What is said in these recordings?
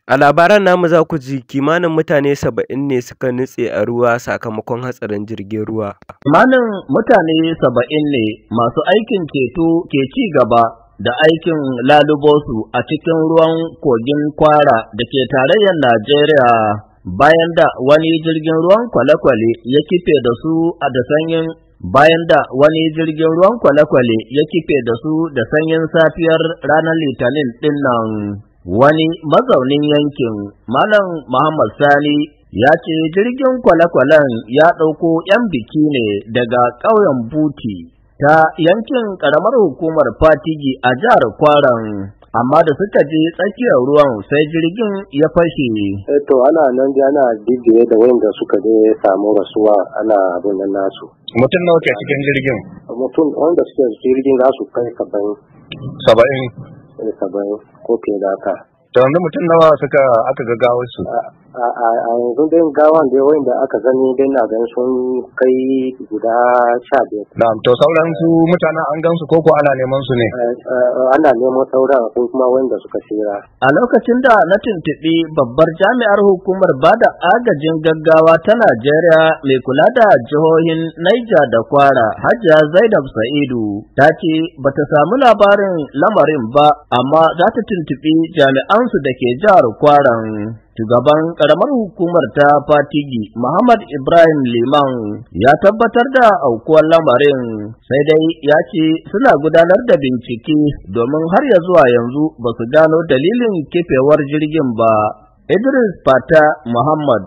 A labaran namu za ku ji kimanin mutane 70 ne suka nutse a ruwa sakamakon hatsarin jirgin ruwa. Kimanin mutane 70 ne masu aikin ceto ke ci gaba da aikin lalubo su a cikin ruwan kogin Kwara da ke tarayyar Najeriya bayan da wani jirgin ruwan kwale-kwale ya kife da su da sanyin safiyar ranar Litinin dinnan. Wani mazaunin yankin Malam Muhammad Sani ya ce jirgin kwale-kwalen ya ɗauko 'yan biki ne daga ƙauyen Buti ta yankin ƙaramar hukumar Fatigi a jihar Kwaran, amma da suka je tsakiyar ruwan sai jirgin ya fashe. To ana nan ji ana bibiye da wanda suka je samu rasuwa ana abin nan nasu. Mutum nawa ke cikin jirgin? Mutum wanda suke jirgin za su kai 70. 70 ko fiye da haka. To yanzu mutum nawa aka ga gawar su? A yanzu dai gawan da wanda aka gani dai na ganin sun kai guda 15. Na'am, to sauran su mutanen an gansu ko ana neman su ne? Ana neman sauran ko kuma wanda suka tsira. A lokacin da na tuntuɓi babbar jami'ar hukumar bada agajin gaggawa ta Najeriya mai kula da jihohin Niger da Kwara, Hajiya Zainab Sa'idu, ta ce bata samu labarin lamarin ba, amma za ta tuntuɓi jami'ansu da ke jihar Kwaran. Shugaban ƙaramar hukumar ta Fatigi, Muhammad Ibrahim Liman, ya tabbatar da aukuwar lamarin, sai dai ya ce suna gudanar da bincike domin har ya zuwa yanzu ba su gano dalilin kifewar jirgin ba. Idris Fata Muhammad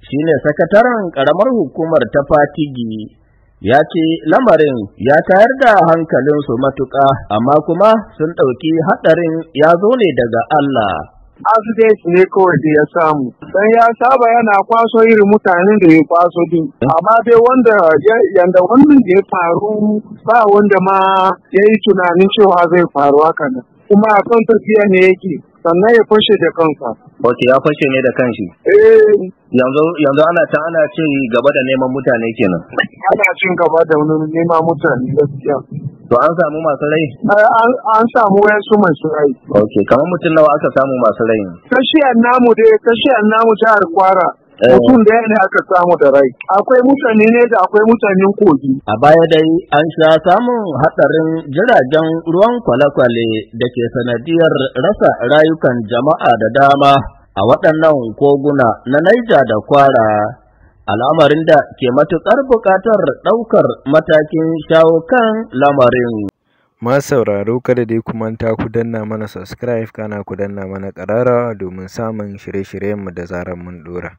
shine sakataren ƙaramar hukumar ta Fatigi. Ya ce lamarin ya tayar da hankalinsu matuƙa, amma kuma sun ɗauki haɗarin ya zo ne daga Allah. Accident ne kawai da ya samu, dan ya saba yana kwaso irin mutanen da ya kwaso din, amma dai yanda wannan da ya faru ba wanda ma ya yi tunanin cewa zai faru haka nan, kuma a kan tafiya ne yake sannan ya fashe da kansa. Ok, ya fashe ne da kanshi? Yanzu ana cin gaba da neman mutane kenan. Ana cin gaba da neman mutane gaskiya. To an samu masu rai? An samu wayansu masu rai. Ok, kamar mutum nawa aka samu masu rai? Kashiyar namu jihar Kwara. Mutum da ne aka samu da rai. Akwai mutane ne da akwai mutanen kogi. A baya dai an sha samun hatsarin jiragen ruwan kwale-kwale da ke sanadiyar rasa rayukan jama'a da dama a waɗannan koguna na Niger da Kwara. Al'amarin da ke matuƙar buƙatar ɗaukar matakin shawo kan lamarin. Masu sauraro kada dai ku manta ku danna mana subscribe kana ku danna mana ƙararrawa domin samun shirye-shiryenmu da zarar mun ɗora.